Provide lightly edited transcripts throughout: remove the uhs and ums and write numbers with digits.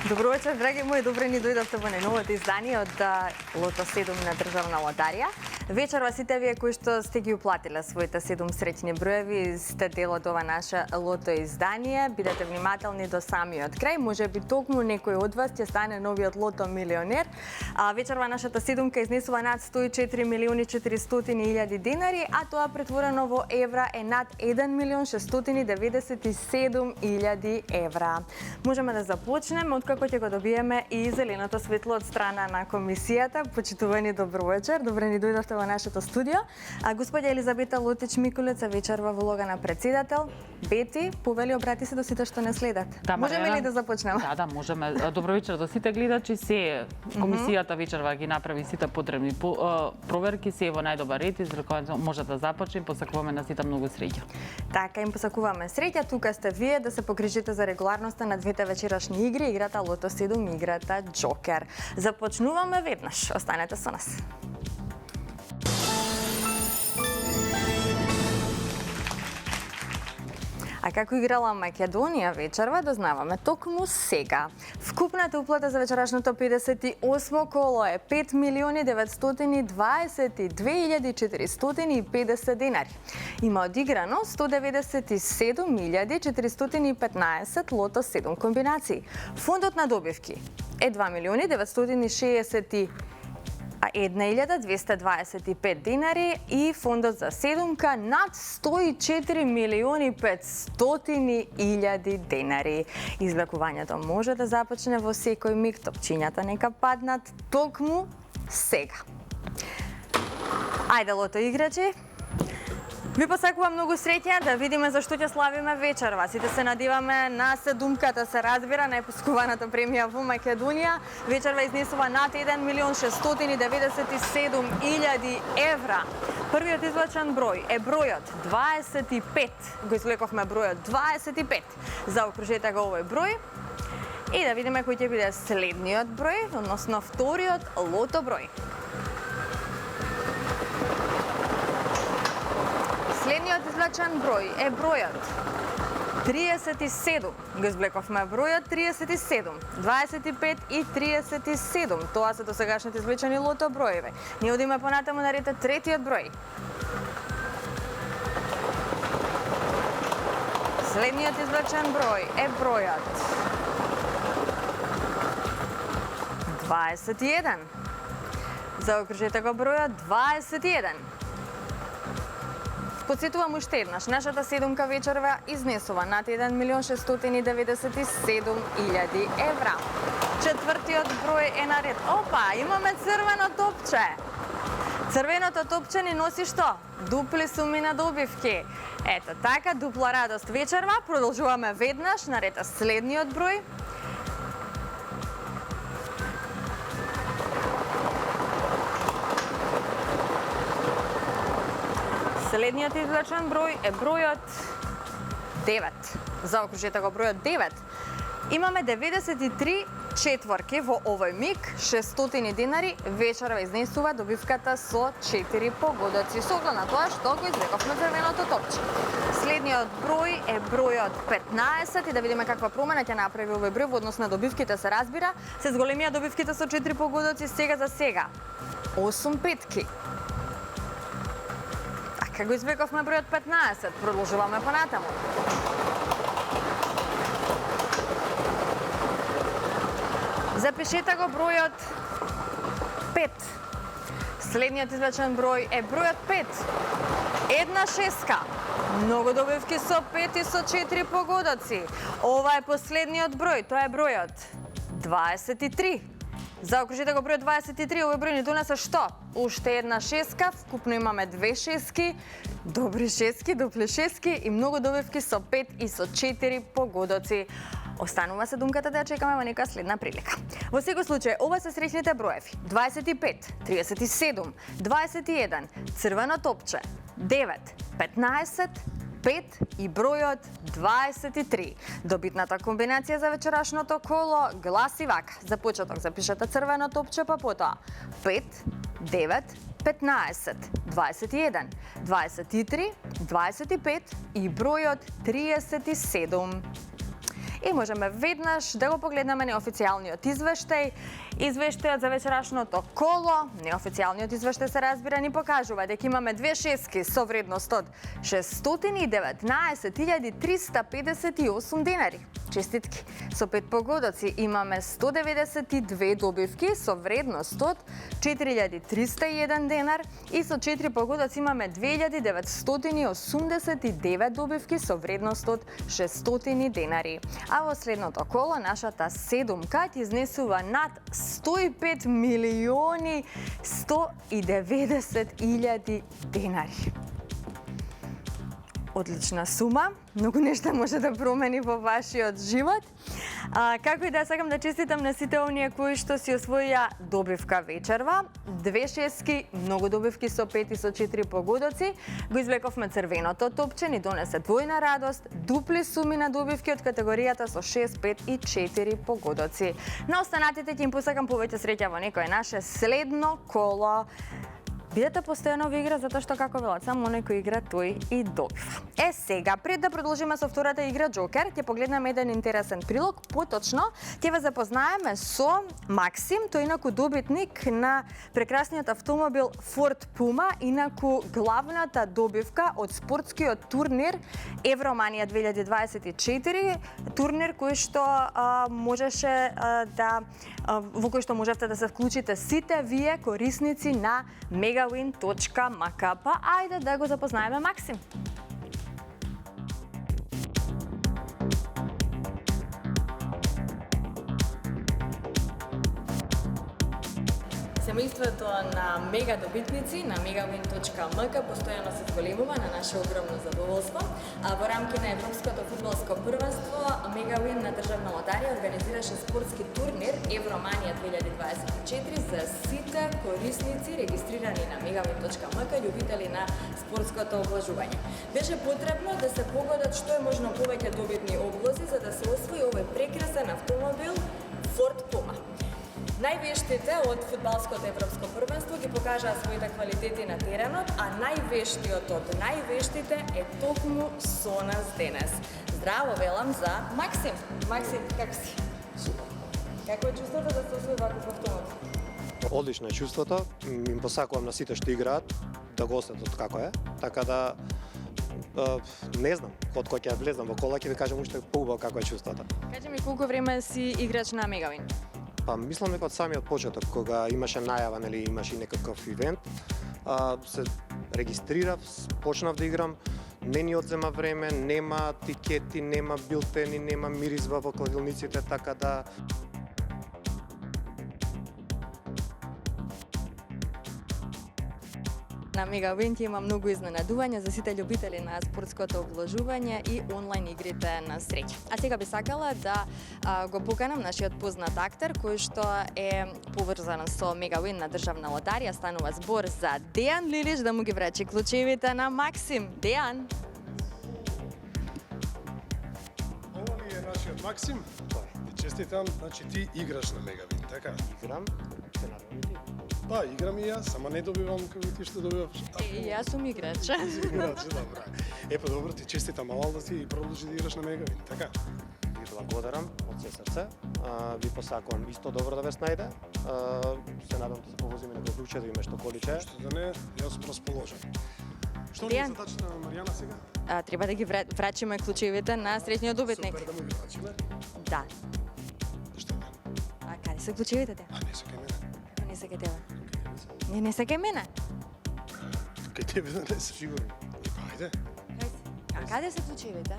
Добро вечер, драги мои, добре ни дојдовте во најновото издание од Лото 7 на Државна лотарија. Вечерва сите вие кои што сте ги уплатиле своите 7 среќни броеви, сте дел од ова наше лото издание. Бидете внимателни до самиот крај, може би токму некој од вас ќе стане новиот лото милионер. Вечерва нашата седумка изнесува над 104 милиони 400 илјади денари, а тоа претворено во евра е над 1 милион 697 илјади евра. Можеме да започнеме откако ќе го добиеме и зеленото светло од страна на комисијата. Почитувани добро вечер, добре ни дојдовте во нашето студио. Господја Елизабета Лотич-Микулеца вечерва во улога на председател. Бети, повели обрати се до сите што не следат. Да, можеме ли да започнеме? Да, можеме. Добро вечер до сите гледачи. Се комисијата вечерва ги направи сите потребни проверки, се во најдобар ред, изрекуваме може да започнем, посакуваме на сите многу среќа. Така, им посакуваме среќа. Тука сте вие да се погрижите за регуларноста на двете вечерашни игри, играта Лото 7, играта Джокер. Започнуваме веднаш. Останете со нас. А како играла Македонија вечерва, дознаваме токму сега. Вкупната уплата за вечерашното 58 коло е 5 милиони 922 450 денари. Има одиграно 197 415 лото 7 комбинации. Фондот на добивки е 2 милиони 960 1225 денари и фондот за седумка над 104 милиони 500 илјади денари. Извлекувањето може да започне во секој миг, топчињата нека паднат токму сега. Ајде, лото играчи! Ви посакувам многу среќа, да видиме зашто ќе славиме вечерва. Сите се надеваме на седумката, се разбира, најпоскуваната премија во Македонија. Вечерва изнесува над 1 милион 697 илјади евра. Првиот извлечен број е бројот 25. Го извлековме бројот 25. Заокружете го овој број. И да видиме кој ќе биде следниот број, односно вториот лото број. Следниот извлечен број е бројот 37. Го извлековме бројот 37, 25 и 37. Тоа се досегашните извлечени лото броеви. Ние одиме понатаму на ред третиот број. Следниот извлечен број е бројот 21. Заокружете го бројот 21. Подсетувам уште еднаш, нашата седумка вечерва изнесува над 1 милион 697 илјади евра. Четвртиот број е на ред. Опа, имаме црвено топче. Црвеното топче ни носи што? Дупли суми на добивки. Ето така, дупла радост вечерва. Продолжуваме веднаш, на ред следниот број. Следниот извлечен број е бројот 9. Заокружете го бројот 9. Имаме 93 четворки во овој миг, 600 денари, вечерва изнесува добивката со 4 погодоци, со оглед на тоа што го извлековме црвеното топче. Следниот број е бројот 15 и да видиме каква промена ќе направи овој број во однос на добивките, се разбира. Се зголемија добивките со 4 погодоци сега за сега. 8 петки. Како извлековме бројот 15, продолжуваме понатаму. Запишете го бројот 5. Следниот извлечен број е бројот 5. Една шеска. Многу добивки со 5 и со 4 погодоци. Ова е последниот број, тоа е бројот 23. Заокружете го бројот 23, овој број ни донесе што? Уште една шеска, вкупно имаме 2 шески, добри шески, дупли шески и многу добивки со 5 и со 4 погодоци. Останува седумката да ја чекаме во нека следна прилика. Во секој случај, ова се среќните броеви. 25, 37, 21, црвено топче, 9, 15, 5 и бројот 23. Добитната комбинација за вечерашното коло гласи вака. За почеток запишете црвено топче, па потоа 5, 9, 15, 21, 23, 25 и бројот 37. И можеме веднаш да го погледнеме неофицијалниот извештај. Извештајот за вечерашното коло, неофицијалниот извештај се разбира, ни покажува дека имаме две шески со вредност од 619.358 денари. Честитки! Со 5 погодоци имаме 192 добивки со вредност од 4.301 денар и со 4 погодоци имаме 2.989 добивки со вредност од 600 денари. А во следното коло нашата седумка ќе изнесува над 105 милиони 190 илјади денари. Одлична сума, многу нешта може да промени во вашиот живот. Како и да сакам да честитам на сите оние кои што си освоија добивка вечерва. Две шески, многу добивки со 5 и со 4 погодоци. Го извлековме црвеното топче, ни донесе двојна радост, дупли суми на добивки од категоријата со 6, 5 и 4 погодоци. На останатите ќе им посакам повеќе среќа во некое наше следно коло. Бидете постојано во игра, затоа што како велат, само оној кој игра, тој и добива. Сега, пред да продолжиме со втората игра Джокер, ќе погледнеме еден интересен прилог. Поточно, ќе ве запознаеме со Максим, тој инаку добитник на прекрасниот автомобил Ford Puma, инаку главната добивка од спортскиот турнир Евроманија 2024, турнир кој што можеше во кој што можете да се вклучите сите вие корисници на megawin.mk. Па ајде да го запознаеме Максим. Семејството на мега добитници на megawin.mk постојано се зголемува на наше огромно задоволство. Во рамки на Европското фудбалско првенство, Megawin на државна лотарија организираше спортски турнир Евроманија 2024 за сите корисници регистрирани на megawin.mk, љубители на спортското облажување. Беше потребно да се погодат што е можно повеќе добитни облози за да се освои овој прекрасен автомобил Ford Puma. Највештите од фудбалското европско првенство ги покажаа своите квалитети на теренот, а највештиот од највештите е токму со нас денес. Здраво велам за Максим. Максим, како си? Супер. Како е чувството да се освои ваков автомобил? Одлично е чувството. Им посакувам на сите што играат да го осетат како е. Така да не знам, од кој ќе влезам во кола ќе ви кажам уште поубаво како е чувството. Кажи ми колку време си играч на Megawin? Па мислам дека од самиот почеток кога имаше најава, нели имаше некаков ивент, се регистрирав, почнав да играм, не ни одзема време, нема тикети, нема билтени, нема миризба во кладилниците, така да На Megawin има многу изненадувања за сите љубители на спортското обложување и онлайн игрите на среќа. А сега би сакала да го поканам нашиот познат актер кој што е поврзан со Megawin на државна лотарија. Станува збор за Дејан Лилиш да му ги врачи клучевите на Максим. Дејан. Ова ли е нашиот Максим? Ти честитам, значи ти играш на Megawin, така? играм, се надевам и ти. Па, играм и јас, сама не добивам како ти што добиваш. И јас сум играч. Играч, добра. Па добро, ти честитам, мал да ти продолжи да играш на Megawin, така? Ви благодарам од се срце. Ви посакувам исто добро да ве снајде. Се надам да се повозиме некој друг да име што количе. Што да не, јас сум расположен. Што ни е Дејан. задачата на Маријана сега? Треба да ги врачиме клучевите на среќниот добитник. Супер, да му ги врачиме. Да. Што да? А каде се клучевите те? А не се кај мене. Како не се кај тебе? Не се кај мене. Кај тебе да не се. Сигурно. Па, ајде. А каде се клучевите?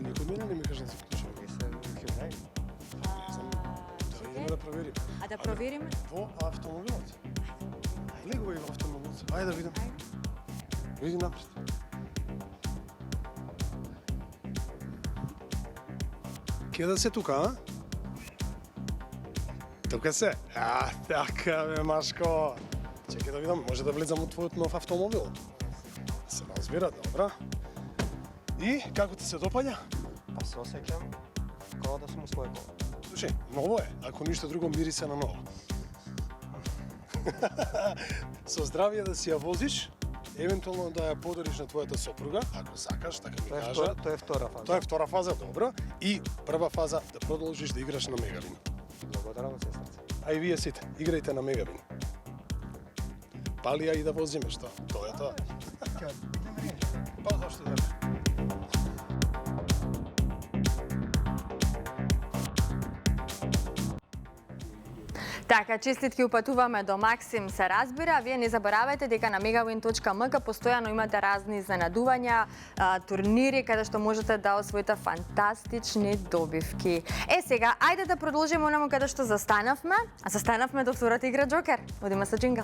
Никој мене не ми кажа да се клучува. Ви се Hyundai. Да идеме да провериме. А да провериме? Во автомобилот. Влегувај во автомобилот. Ајде да видам. Види напред. Ке да се тука, а? Тука се. Така бе, Машко. Чекај да видам, може да влезам во твојот нов автомобил. Се разбира, добра. И како ти се допаѓа? Па се осеќам како да сум у своје коло. Слушај, ново е, ако ништо друго мирисе на ново. Со здравје да си ја возиш, евентуално да ја подариш на твојата сопруга, ако сакаш, така ми Тоа е кажа. тоа е втора фаза. Тоа е втора фаза, добро. И прва фаза да продолжиш да играш на Мегавин. Благодарам, сестрце. А и вие сите, играјте на Мегавин. Пали ја и да возиме, што? Тоа е тоа. Па зашто да? Така, честитки упатуваме до Максим, се разбира. Вие не заборавајте дека на megawin.mk постојано имате разни изненадувања, турнири каде што можете да освоите фантастични добивки. Сега, ајде да продолжиме онаму каде што застанавме. А застанавме до втората игра Джокер. Одиме со джингл.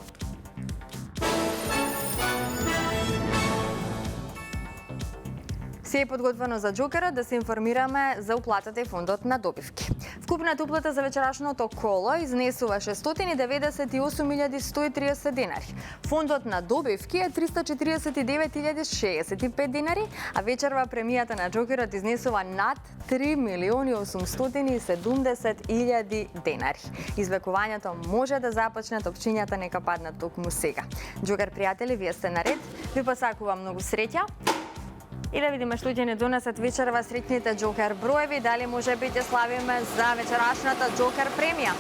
Се е подготвено за Джокерот да се информираме за уплатата и фондот на добивки. Вкупната уплата за вечерашното коло изнесува 698.130 денари. Фондот на добивки е 349.065 денари, а вечерва премијата на Джокерот изнесува над 3.870.000 денари. Извлекувањето може да започне, топчињата нека паднат токму сега. Джокер пријатели, вие сте наред. Ви посакувам многу среќа. И да видиме што ќе ни донесат вечерва среќните Джокер броеви, дали може би ќе славиме за вечерашната Джокер премија.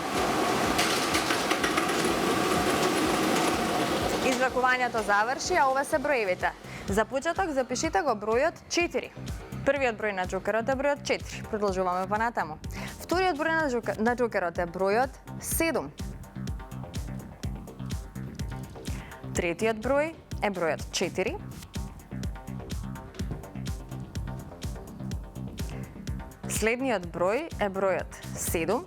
Извлекувањето заврши, а ова се броевите. За почеток запишите го бројот 4. Првиот број на Джокерот е бројот 4. Продолжуваме понатаму. Вториот број на Джокерот е бројот 7. Третиот број е бројот 4. Следниот број е бројот 7.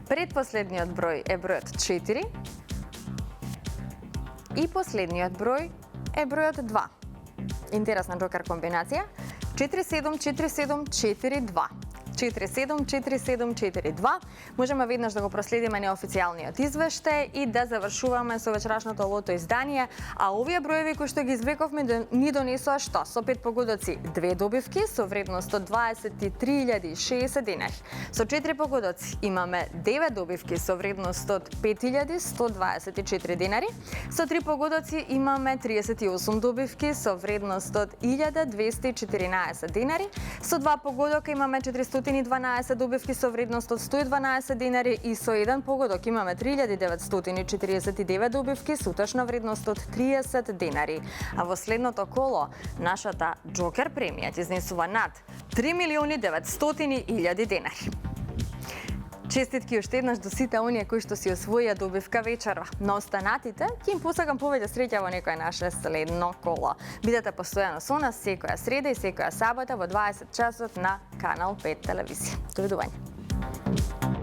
Предпоследниот број е бројот 4. И последниот број е бројот 2. Интересна Джокер комбинација. 474742. 474742. Можеме веднаш да го проследиме неофицијалниот извештај и да завршуваме со вечерашното лото издание, а овие броеви кои што ги извлековме ни донесоа што? Со 5 погодоци 2 добивки со вредност од 23.060 денари. Со 4 погодоци имаме 9 добивки со вредност од 5.124 денари. Со 3 погодоци имаме 38 добивки со вредност од 1.214 денари. Со 2 погодока имаме 412 добивки со вредност од 112 денари и со еден погодок имаме 3949 добивки со утешна вредност од 30 денари. А во следното коло нашата Джокер премија изнесува над 3.900.000 денари. Честитки уште еднаш до сите оние кои што си освоија добивка вечерва. На останатите ќе им посакам повеќе среќа во некое наше следно коло. Бидете постојано со нас секоја среда и секоја сабота во 20 часот на Канал 5 телевизија. Довидување.